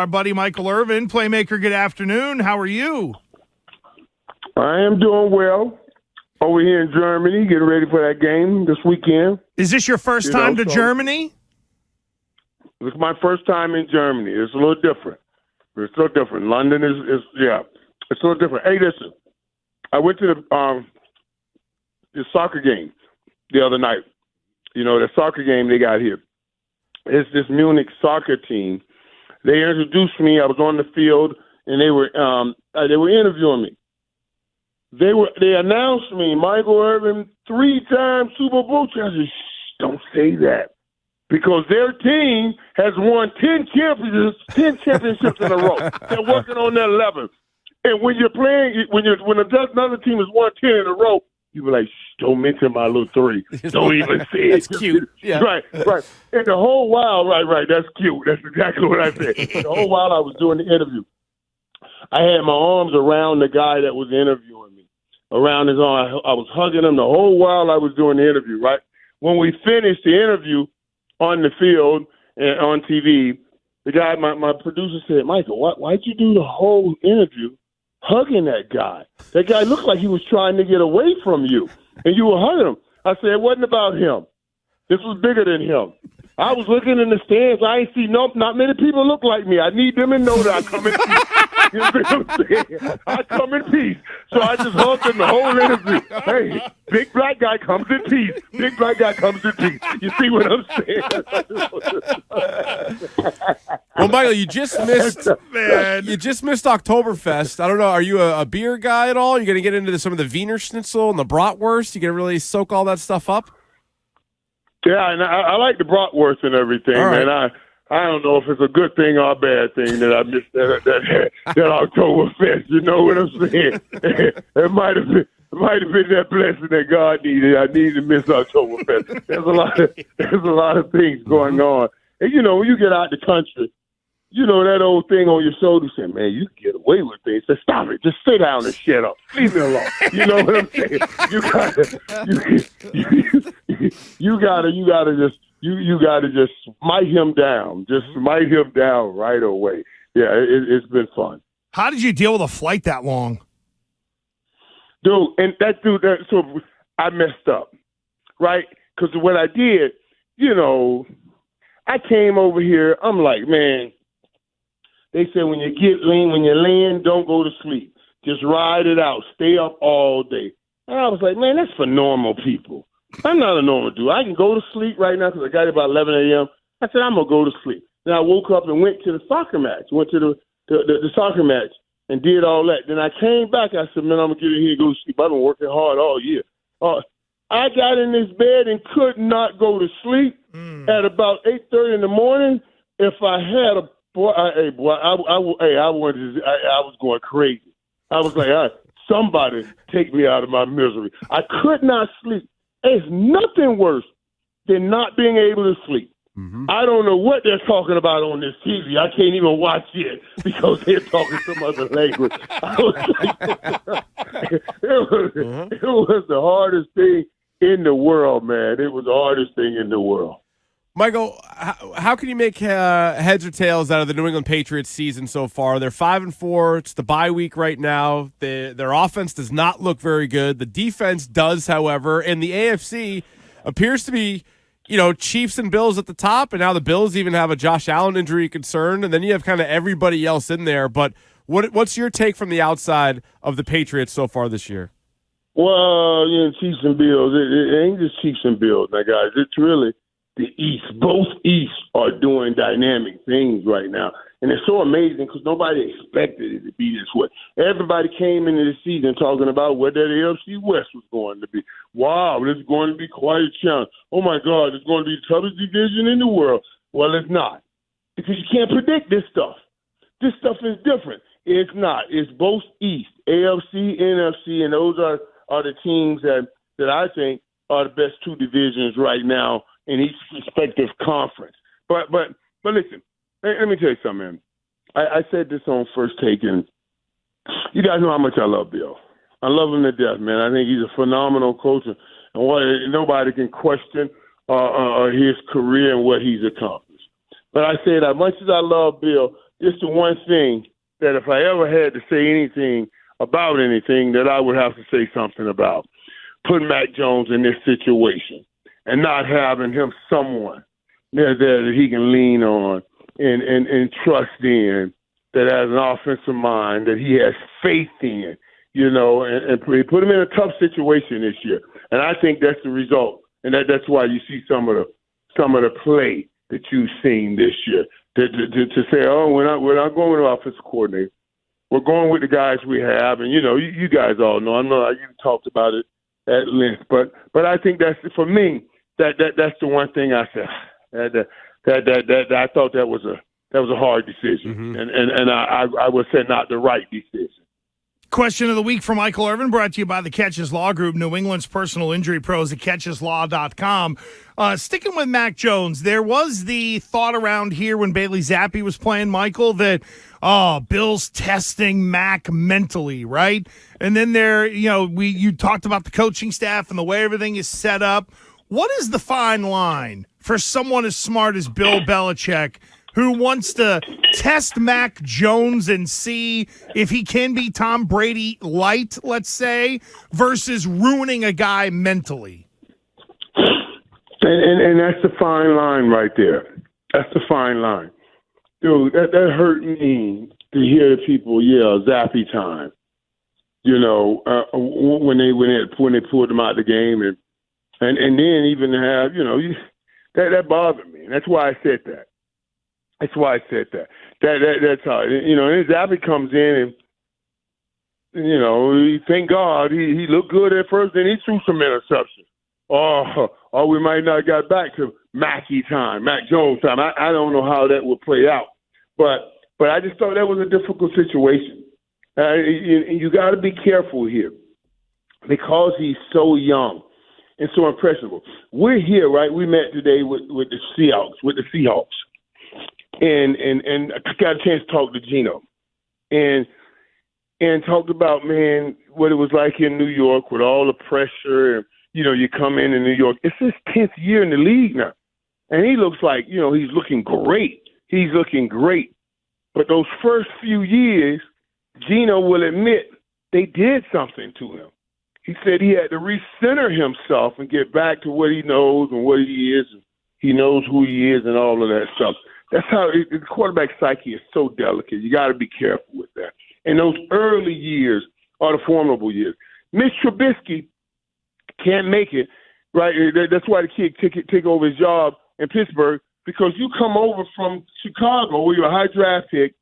Our buddy Michael Irvin, Playmaker, good afternoon. How are you? I am doing well over here in Germany, getting ready for that game this weekend. Is this your first time to Germany? It's my first time in Germany. It's a little different. London is it's a little different. Hey, listen, I went to the soccer game the other night. You know, the soccer game they got here. It's this Munich soccer team. They introduced me. I was on the field, and they were interviewing me. They announced me, Michael Irvin, 3-time Super Bowl champion. Shh, don't say that. Because their team has won 10 championships in a row. They're working on their 11th. And when you're playing, when another team has won 10 in a row, you be like, shh, don't mention my little 3. Don't even say it. That's cute. Yeah. Right. And the whole while, right, that's cute. That's exactly what I said. The whole while I was doing the interview, I had my arms around the guy that was interviewing me, around his arm. I was hugging him the whole while I was doing the interview, right? When we finished the interview on the field and on TV, the guy, my producer said, Michael, why'd you do the whole interview hugging that guy? That guy looked like he was trying to get away from you, and you were hugging him. I said, it wasn't about him. This was bigger than him. I was looking in the stands. I ain't see not many people look like me. I need them to know that I come in peace. You know what I'm saying? I come in peace. So I just hugged him the whole interview. Hey, big black guy comes in peace. Big black guy comes in peace. You see what I'm saying? Well, Michael, you just missed Oktoberfest. I don't know. Are you a beer guy at all? You going to get into some of the Wiener Schnitzel and the bratwurst? You going to really soak all that stuff up? Yeah, and I like the bratwurst and everything, right. man. I don't know if it's a good thing or a bad thing that I missed that Oktoberfest. You know what I'm saying? It might have been that blessing that God needed. I needed to miss Oktoberfest. There's a lot of things going on, and you know when you get out the country, you know that old thing on your shoulder saying, "Man, you can get away with things." Say, "Stop it! Just sit down and shut up. Leave me alone." You know what I'm saying? You gotta just smite him down. Just smite him down right away. Yeah, it's been fun. How did you deal with a flight that long? Dude, and so I messed up, right? Because what I did, you know, I came over here. I'm like, man. They said when you land, don't go to sleep. Just ride it out. Stay up all day. And I was like, man, that's for normal people. I'm not a normal dude. I can go to sleep right now because I got it about 11 a.m. I said, I'm going to go to sleep. Then I woke up and went to the soccer match. Went to the soccer match and did all that. Then I came back. I said, man, I'm going to get in here and go to sleep. I've been working hard all year. I got in this bed and could not go to sleep at about 8:30 in the morning. If I had a I was going crazy. I was like, somebody take me out of my misery. I could not sleep. There's nothing worse than not being able to sleep. Mm-hmm. I don't know what they're talking about on this TV. I can't even watch it because they're talking some other language. It was the hardest thing in the world, man. It was the hardest thing in the world. Michael, how can you make heads or tails out of the New England Patriots season so far? They're 5-4. It's the bye week right now. Their offense does not look very good. The defense does, however, and the AFC appears to be, you know, Chiefs and Bills at the top, and now the Bills even have a Josh Allen injury concern, and then you have kind of everybody else in there. But what's your take from the outside of the Patriots so far this year? Well, you know, Chiefs and Bills, it ain't just Chiefs and Bills, my guys. It's really the East. Both East are doing dynamic things right now. And it's so amazing because nobody expected it to be this way. Everybody came into the season talking about what that AFC West was going to be. Wow, this is going to be quite a challenge. Oh, my God, it's going to be the toughest division in the world. Well, it's not because you can't predict this stuff. This stuff is different. It's not. It's both East, AFC, NFC, and those are the teams that I think are the best two divisions right now in each respective conference. But listen, let me tell you something, man. I said this on First Take, and you guys know how much I love Bill. I love him to death, man. I think he's a phenomenal coach, and nobody can question his career and what he's accomplished. But I said, as much as I love Bill, it's the one thing that if I ever had to say anything about anything, that I would have to say something about putting Mac Jones in this situation and not having him someone there that he can lean on and trust in, that has an offensive mind, that he has faith in, and put him in a tough situation this year. And I think that's the result. And that's why you see some of the play that you've seen this year. To say, oh, we're not going with an offensive coordinator. We're going with the guys we have. And, you guys all know. I know you talked about it at length. But I think that's, for me, that's the one thing I said. That I thought that was a hard decision. And I would say not the right decision. Question of the week from Michael Irvin, brought to you by the Catches Law Group, New England's personal injury pros at catcheslaw.com. Sticking with Mac Jones, there was the thought around here when Bailey Zappi was playing, Michael, that, Bill's testing Mac mentally, right? And then you talked about the coaching staff and the way everything is set up. What is the fine line for someone as smart as Bill Belichick who wants to test Mac Jones and see if he can be Tom Brady light, let's say, versus ruining a guy mentally? And that's the fine line right there. That's the fine line. Dude, that hurt me to hear the people yell Zappy time, when they pulled him out of the game. And then even have, that bothered me. And that's why I said that. That's how, and Zappy comes in and, thank God he looked good at first, then he threw some interceptions. Or we might not got back to Mac Jones time. I don't know how that would play out. But I just thought that was a difficult situation. You got to be careful here because he's so young and so impressionable. We're here, right? We met today with the Seahawks. And I got a chance to talk to Gino and talked about, man, what it was like in New York with all the pressure. And, you come in New York. It's his 10th year in the league now. And he looks like, he's looking great. But those first few years, Gino will admit they did something to him. He said he had to recenter himself and get back to what he knows and what he is. He knows who he is and all of that stuff. That's how the quarterback psyche is so delicate. You got to be careful with that. And those early years are the formidable years. Mitch Trubisky can't make it, right? That's why the kid take over his job in Pittsburgh, because you come over from Chicago where you're a high draft pick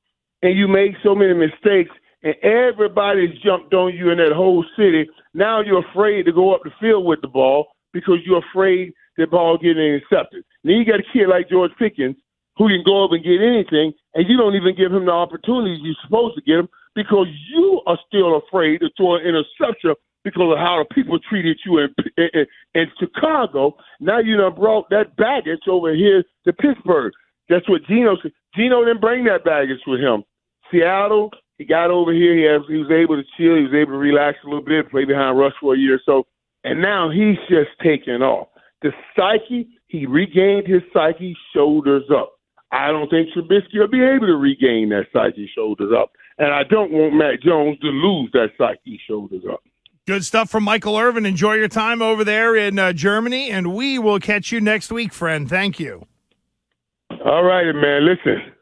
and you make so many mistakes and everybody's jumped on you in that whole city. Now you're afraid to go up the field with the ball because you're afraid the ball getting intercepted. Then you got a kid like George Pickens who can go up and get anything, and you don't even give him the opportunities you're supposed to get him because you are still afraid to throw an interception because of how the people treated you in Chicago. Now you done brought that baggage over here to Pittsburgh. That's what Gino said. Gino didn't bring that baggage with him. Seattle, he got over here. He was able to chill. He was able to relax a little bit, play behind Russ for a year or so. And now he's just taking off. The psyche, he regained his psyche, shoulders up. I don't think Trubisky will be able to regain that psyche, shoulders up. And I don't want Mac Jones to lose that psyche, shoulders up. Good stuff from Michael Irvin. Enjoy your time over there in Germany, and we will catch you next week, friend. Thank you. All righty, man. Listen,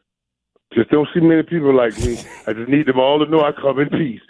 just don't see many people like me. I just need them all to know I come in peace.